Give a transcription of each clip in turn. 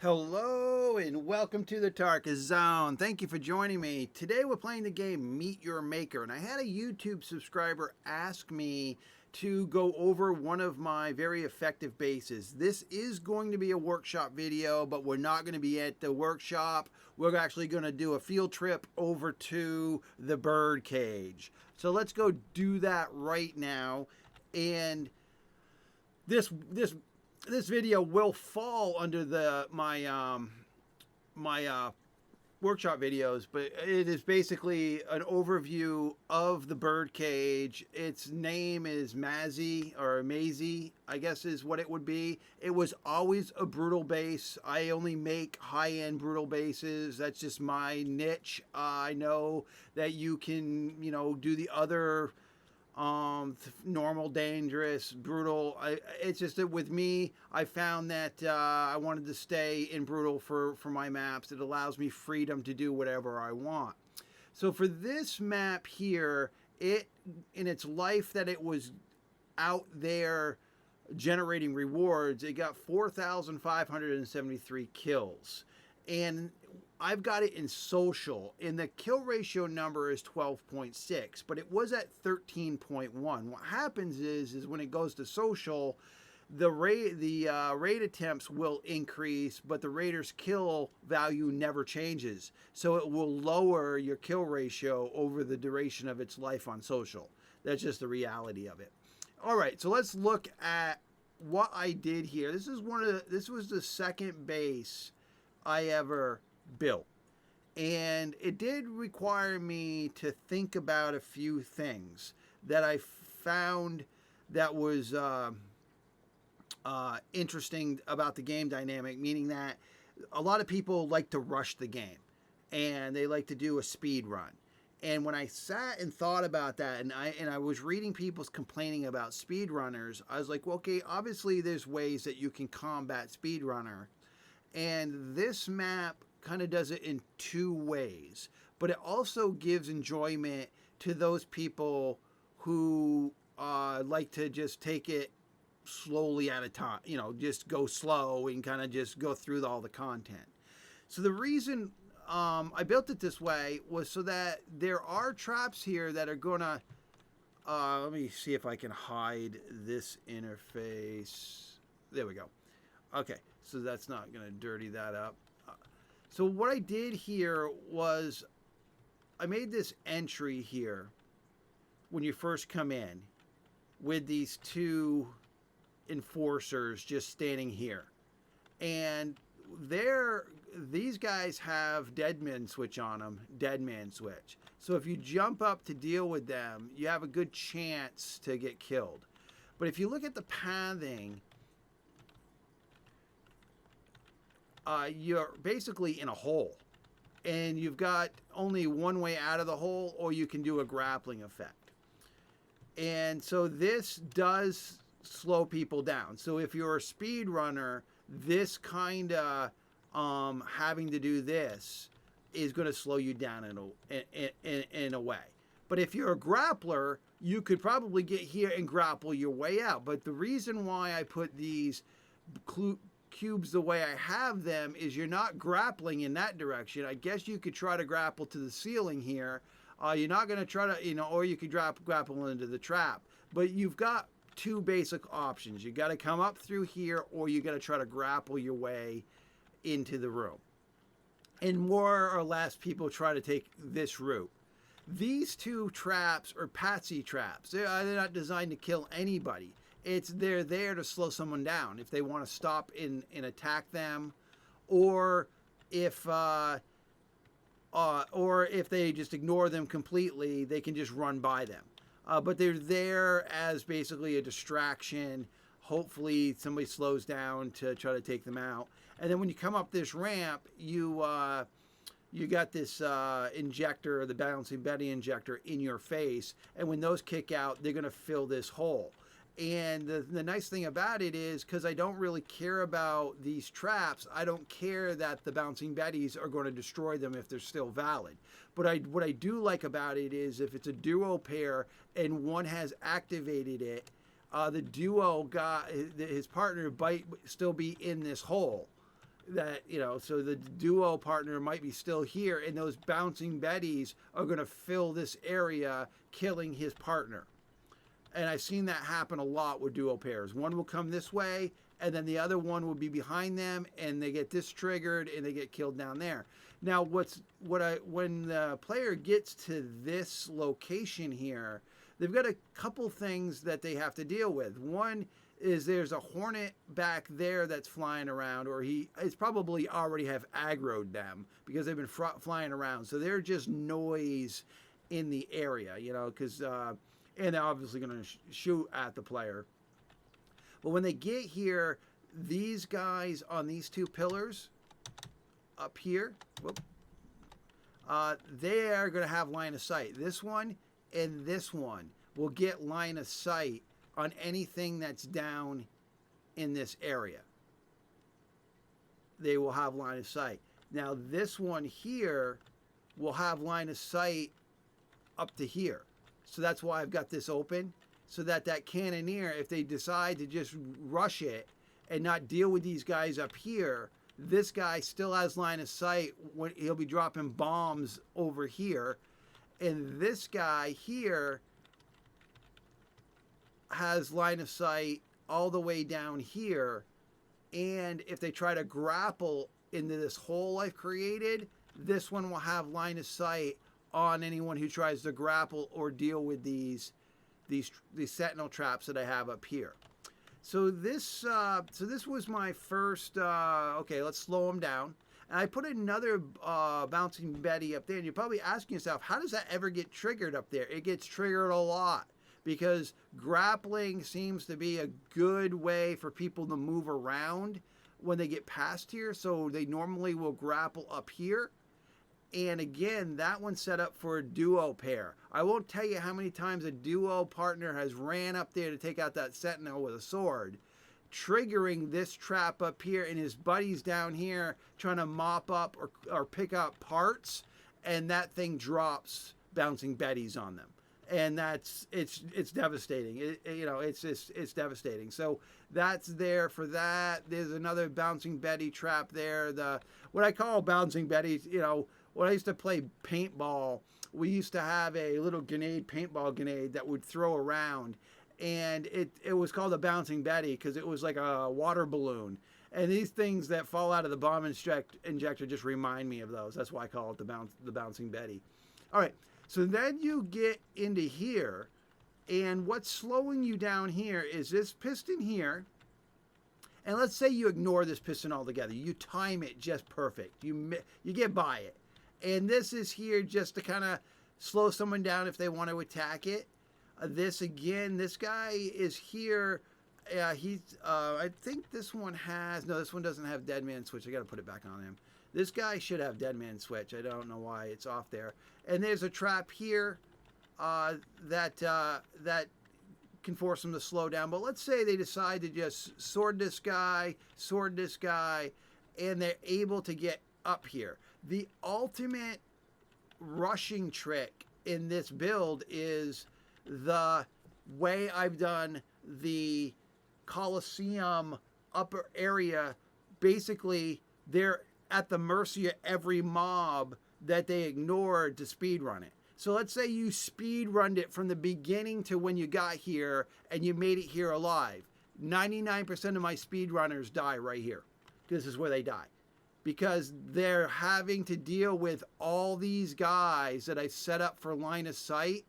Hello and welcome to the Tarka Zone. Thank you for joining me. Today we're playing the game Meet Your Maker, and I had a YouTube subscriber ask me to go over one of my very effective bases. This is going to be a workshop video, but we're not going to be at the workshop. We're actually going to do a field trip over to the Birdcage. So let's go do that right now. And this video will fall under my workshop videos, but it is basically an overview of the Birdcage. Its name is Mazzy, or Maisie, I guess is what it would be. It was always a brutal base. I only make high-end brutal bases. That's just my niche. I know that you can, do the other normal, dangerous, brutal. It's just that with me, I found that I wanted to stay in brutal for my maps. It allows me freedom to do whatever I want. So for this map here, in its life that it was out there generating rewards, it got 4,573 kills. And I've got it in social, and the kill ratio number is 12.6, but it was at 13.1. What happens is when it goes to social, the raid attempts will increase, but the raider's kill value never changes. So it will lower your kill ratio over the duration of its life on social. That's just the reality of it. All right, so let's look at what I did here. This was the second base I ever built, and it did require me to think about a few things that I found that was interesting about the game dynamic, meaning that a lot of people like to rush the game and they like to do a speed run. And when I sat and thought about that, and I was reading people's complaining about speedrunners, I was like, well, okay, obviously there's ways that you can combat speedrunner. And this map kind of does it in two ways, but it also gives enjoyment to those people who like to just take it slowly at a time, just go slow and kind of just go through all the content. So the reason I built it this way was so that there are traps here that are gonna, let me see if I can hide this interface. There we go. Okay, so that's not going to dirty that up. So what I did here was I made this entry here when you first come in with these two enforcers just standing here. And these guys have dead man switch on them, dead man switch. So if you jump up to deal with them, you have a good chance to get killed. But if you look at the pathing, you're basically in a hole, and you've got only one way out of the hole, or you can do a grappling effect. And so this does slow people down. So if you're a speedrunner, this kind of having to do this is going to slow you down in a way. But if you're a grappler, you could probably get here and grapple your way out. But the reason why I put these cubes the way I have them is you're not grappling in that direction. I guess you could try to grapple to the ceiling here. You're not going to try to, or you could grapple into the trap. But you've got two basic options. You got to come up through here, or you got to try to grapple your way into the room. And more or less people try to take this route. These two traps are patsy traps. They're not designed to kill anybody. They're there to slow someone down if they want to stop and attack them, or if they just ignore them completely, they can just run by them. But they're there as basically a distraction. Hopefully somebody slows down to try to take them out. And then when you come up this ramp, you got this injector, the balancing Betty injector, in your face. And when those kick out, they're going to fill this hole. And the nice thing about it is, because I don't really care about these traps, I don't care that the bouncing betties are going to destroy them if they're still valid. But what I do like about it is if it's a duo pair and one has activated it, the duo his partner might still be in this hole. that, so the duo partner might be still here, and those bouncing betties are going to fill this area, killing his partner. And I've seen that happen a lot with duo pairs. One will come this way, and then the other one will be behind them, and they get this triggered, and they get killed down there. Now, when the player gets to this location here, they've got a couple things that they have to deal with. One is there's a hornet back there that's flying around, or it's probably already have aggroed them because they've been flying around. So they're just noise in the area, because and they're obviously going to shoot at the player. But when they get here, these guys on these two pillars up here, they are going to have line of sight. This one and this one will get line of sight on anything that's down in this area. They will have line of sight. Now this one here will have line of sight up to here. So that's why I've got this open, so that cannoneer, if they decide to just rush it and not deal with these guys up here, this guy still has line of sight when he'll be dropping bombs over here. And this guy here has line of sight all the way down here. And if they try to grapple into this hole I've created, this one will have line of sight on anyone who tries to grapple or deal with these sentinel traps that I have up here. So this was my first. Okay, let's slow them down. And I put another bouncing Betty up there, and you're probably asking yourself, how does that ever get triggered up there? It gets triggered a lot because grappling seems to be a good way for people to move around when they get past here. So they normally will grapple up here. And again, that one's set up for a duo pair. I won't tell you how many times a duo partner has ran up there to take out that sentinel with a sword, triggering this trap up here, and his buddies down here trying to mop up or pick up parts, and that thing drops bouncing betties on them. And it's devastating. It's devastating. So that's there for that. There's another bouncing Betty trap there. What I call bouncing Betties, when I used to play paintball, we used to have a little paintball grenade that would throw around. And it was called a bouncing Betty because it was like a water balloon. And these things that fall out of the bomb injector just remind me of those. That's why I call it the bouncing Betty. All right, so then you get into here. And what's slowing you down here is this piston here. And let's say you ignore this piston altogether. You time it just perfect. You get by it. And this is here just to kind of slow someone down if they want to attack it. This guy is here. I think this one this one doesn't have dead man switch. I got to put it back on him. This guy should have dead man switch. I don't know why it's off there. And there's a trap here that can force them to slow down. But let's say they decide to just sword this guy, and they're able to get up here. The ultimate rushing trick in this build is the way I've done the Coliseum upper area. Basically, they're at the mercy of every mob that they ignored to speedrun it. So let's say you speedrunned it from the beginning to when you got here and you made it here alive. 99% of my speedrunners die right here. This is where they die. Because they're having to deal with all these guys that I set up for line of sight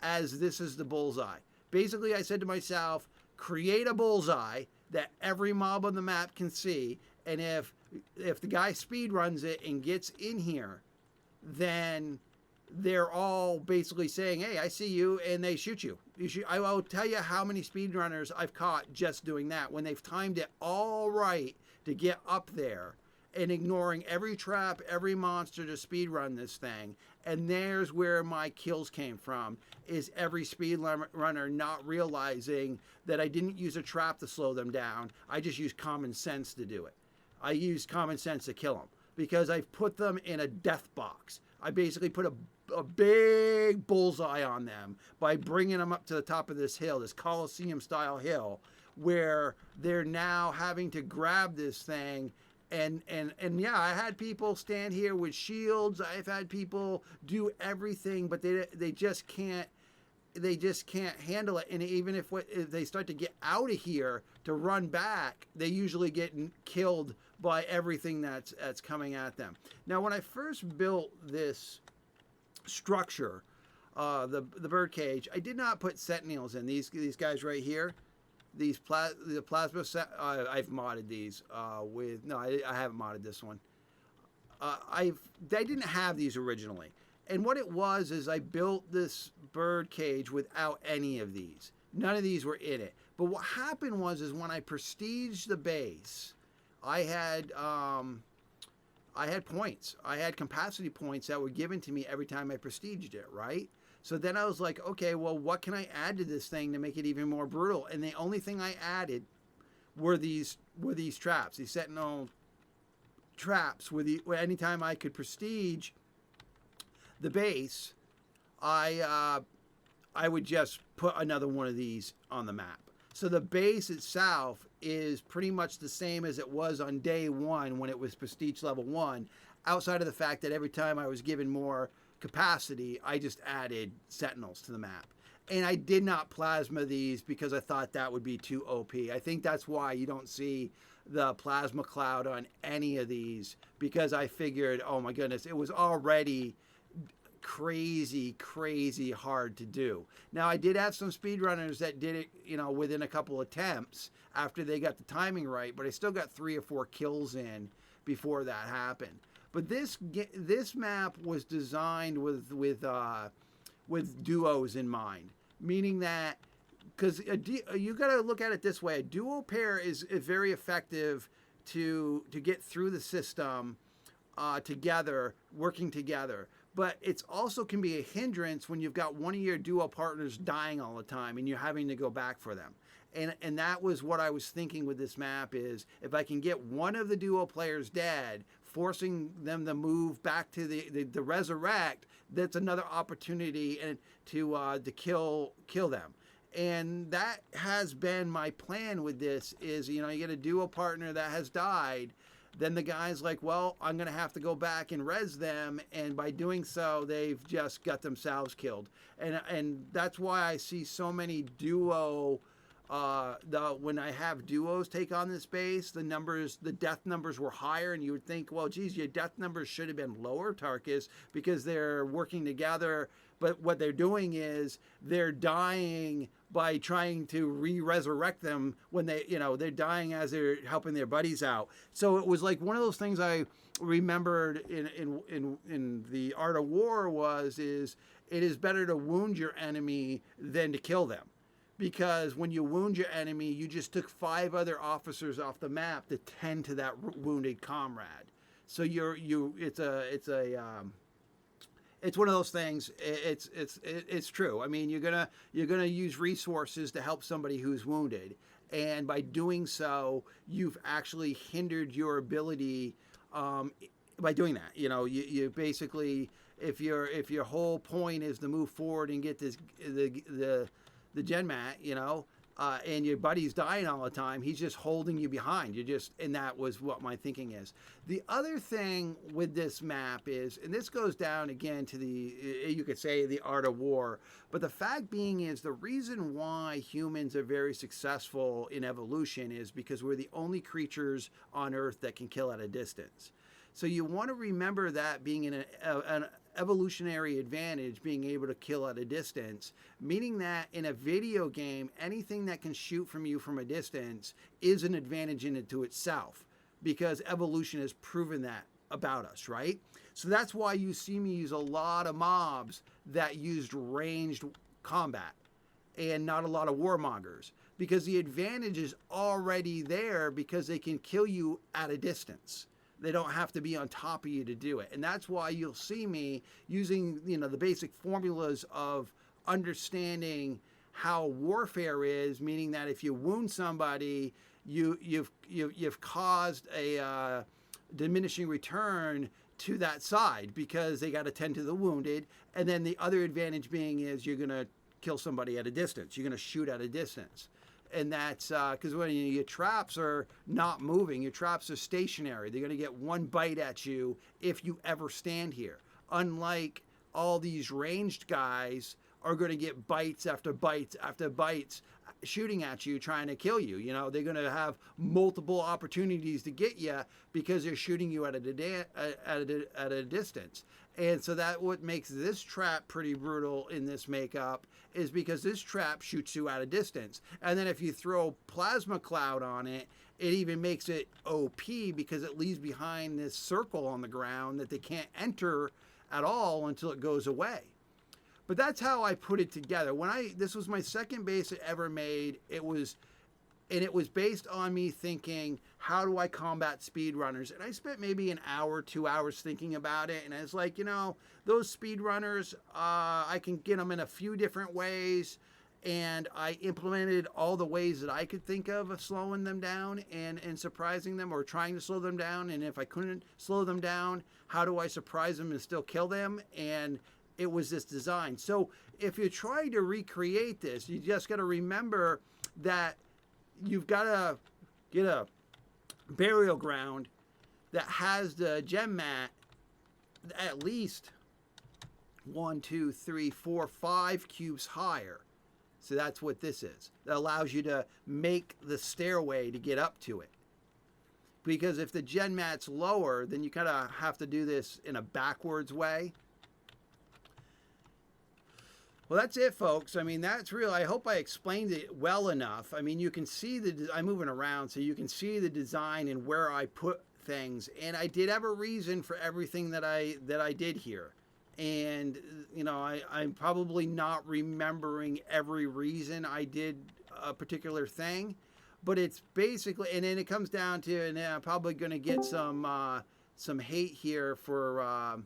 as this is the bullseye. Basically, I said to myself, create a bullseye that every mob on the map can see. And if the guy speedruns it and gets in here, then they're all basically saying, hey, I see you, and they shoot you. I will tell you how many speedrunners I've caught just doing that when they've timed it all right to get up there and ignoring every trap, every monster to speedrun this thing. And there's where my kills came from, is every speedrunner not realizing that I didn't use a trap to slow them down. I just used common sense to do it. I used common sense to kill them because I've put them in a death box. I basically put a big bullseye on them by bringing them up to the top of this hill, this Coliseum style hill, where they're now having to grab this thing And yeah, I had people stand here with shields. I've had people do everything, but they just can't handle it. And even if they start to get out of here to run back, they usually get killed by everything that's coming at them. Now, when I first built this structure, the Birdcage, I did not put sentinels in. These guys right here, the plasma set, I've modded these with, no, I haven't modded this one. They didn't have these originally. And what it was is I built this Birdcage without any of these. None of these were in it. But what happened was when I prestiged the base, I had points. I had capacity points that were given to me every time I prestiged it, right? So then I was like, okay, well, what can I add to this thing to make it even more brutal? And the only thing I added were these traps, these sentinel traps. Anytime I could prestige the base, I would just put another one of these on the map. So the base itself is pretty much the same as it was on day one when it was prestige level 1, outside of the fact that every time I was given more capacity, I just added sentinels to the map. And I did not plasma these because I thought that would be too OP. I think that's why you don't see the plasma cloud on any of these, because I figured, oh my goodness, it was already crazy hard to do. Now, I did have some speedrunners that did it, within a couple attempts after they got the timing right, but I still got 3 or 4 kills in before that happened. But this map was designed with duos in mind, meaning that, because you got to look at it this way: a duo pair is very effective to get through the system together, working together. But it's also can be a hindrance when you've got one of your duo partners dying all the time and you're having to go back for them. And that was what I was thinking with this map, is if I can get one of the duo players dead, forcing them to move back to the resurrect, that's another opportunity to kill them. And that has been my plan with this, is, you get a duo partner that has died, then the guy's like, well, I'm going to have to go back and res them. And by doing so, they've just got themselves killed. And that's why I see so many duo, when I have duos take on this base, the death numbers were higher. And you would think, well, geez, your death numbers should have been lower, Tarkus, because they're working together. But what they're doing is they're dying by trying to resurrect them when they're dying as they're helping their buddies out. So it was like one of those things I remembered in the Art of War is it is better to wound your enemy than to kill them. Because when you wound your enemy, you just took 5 other officers off the map to tend to that wounded comrade. So it's one of those things. It's true. I mean, you're gonna use resources to help somebody who's wounded, and by doing so, you've actually hindered your ability. By doing that, you basically, if your whole point is to move forward and get the Genmat, and your buddy's dying all the time, he's just holding you behind. And that was what my thinking is. The other thing with this map is, and this goes down again to you could say the Art of War, but the fact being is the reason why humans are very successful in evolution is because we're the only creatures on Earth that can kill at a distance. So you want to remember that being an evolutionary advantage, being able to kill at a distance, meaning that in a video game, anything that can shoot from you from a distance is an advantage in and to itself, because evolution has proven that about us, right? So that's why you see me use a lot of mobs that used ranged combat and not a lot of warmongers, because the advantage is already there because they can kill you at a distance. They don't have to be on top of you to do it. And that's why you'll see me using, the basic formulas of understanding how warfare is, meaning that if you wound somebody, you've caused a diminishing return to that side because they got to tend to the wounded. And then the other advantage being is you're going to kill somebody at a distance. You're going to shoot at a distance. And that's because when your traps are not moving, your traps are stationary. They're going to get one bite at you if you ever stand here. Unlike all these ranged guys are going to get bites after bites after bites shooting at you, trying to kill you. You know, they're going to have multiple opportunities to get you because they're shooting you at a distance. And so that what makes this trap pretty brutal in this makeup is because this trap shoots you at a distance. And then if you throw plasma cloud on it, it even makes it OP because it leaves behind this circle on the ground that they can't enter at all until it goes away. But that's how I put it together. This was my second base I ever made. It was based on me thinking, how do I combat speedrunners? And I spent maybe an hour, 2 hours thinking about it. And I was like, you know, those speedrunners, I can get them in a few different ways. And I implemented all the ways that I could think of slowing them down and surprising them, or trying to slow them down. And if I couldn't slow them down, how do I surprise them and still kill them? And it was this design. So if you're trying to recreate this, you just got to remember that you've got to get a burial ground that has the Genmat at least 1, 2, 3, 4, 5 cubes higher. So that's what this is. That allows you to make the stairway to get up to it. Because if the Genmat's lower, then you kind of have to do this in a backwards way. Well, that's it, folks. I mean, that's real. I hope I explained it well enough. I mean, you can see I'm moving around, so you can see the design and where I put things. And I did have a reason for everything that I did here. And, you know, I'm probably not remembering every reason I did a particular thing. But it's basically, and then it comes down to, and I'm probably going to get some hate here for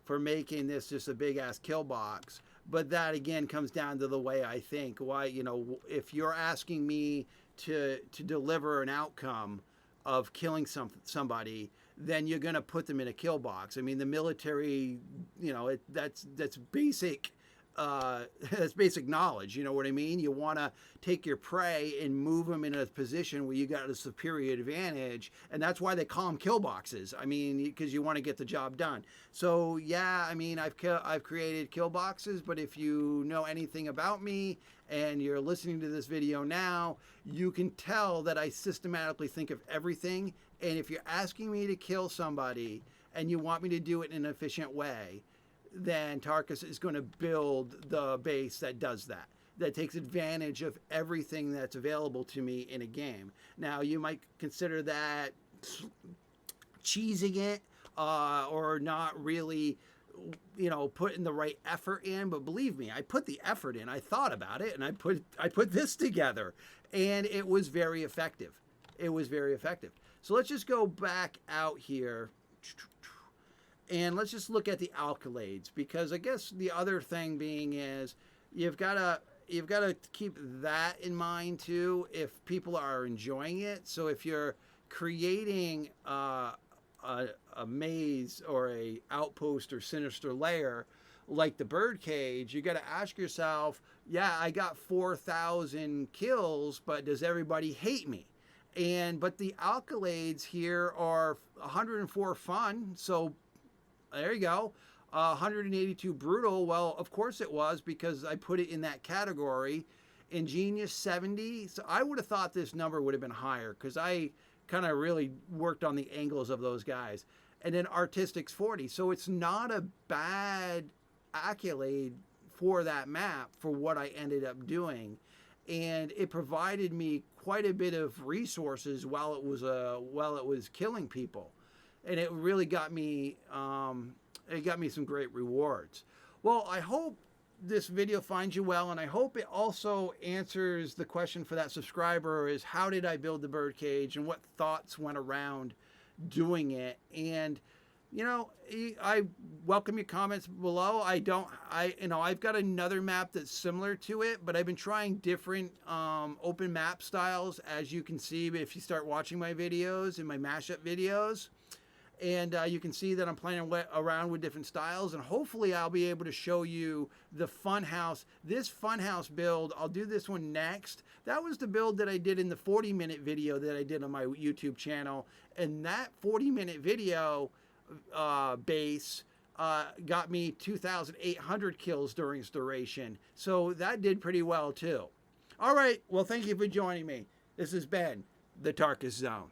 making this just a big-ass kill box. But that, again, comes down to the way I think. Why, you know, if you're asking me to deliver an outcome of killing somebody, then you're going to put them in a kill box. I mean, the military, you know, that's basic. That's basic knowledge. You know what I mean? You want to take your prey and move them in a position where you got a superior advantage, and that's why they call them kill boxes. I mean, because you want to get the job done. So yeah, I mean, I've created kill boxes, but if you know anything about me and you're listening to this video now, you can tell that I systematically think of everything. And if you're asking me to kill somebody and you want me to do it in an efficient way, then Tarkus is going to build the base that does that, that takes advantage of everything that's available to me in a game. Now, you might consider that cheesing it or not really, you know, putting the right effort in. But believe me, I put the effort in. I thought about it, and I put this together, and it was very effective. It was very effective. So let's just go back out here. And let's just look at the accolades, because I guess the other thing being is you've got to keep that in mind too if people are enjoying it. So if you're creating a maze or a outpost or sinister lair like the Birdcage, you got to ask yourself, yeah, I got 4,000 kills, but does everybody hate me? But the accolades here are 104 fun, so there you go. 182 brutal. Well, of course it was, because I put it in that category. Ingenious 70. So I would have thought this number would have been higher, because I kind of really worked on the angles of those guys. And then Artistics 40. So it's not a bad accolade for that map for what I ended up doing. And it provided me quite a bit of resources while it was killing people. And it really got me, some great rewards. Well, I hope this video finds you well, and I hope it also answers the question for that subscriber, is how did I build the Birdcage and what thoughts went around doing it? And, you know, I welcome your comments below. I've got another map that's similar to it, but I've been trying different open map styles, as you can see if you start watching my videos and my mashup videos. And you can see that I'm playing around with different styles, and hopefully I'll be able to show you the Funhouse. This Funhouse build, I'll do this one next. That was the build that I did in the 40-minute video that I did on my YouTube channel, and that 40-minute video base got me 2,800 kills during its duration. So that did pretty well too. All right, well, thank you for joining me. This has been the Tarkus Zone.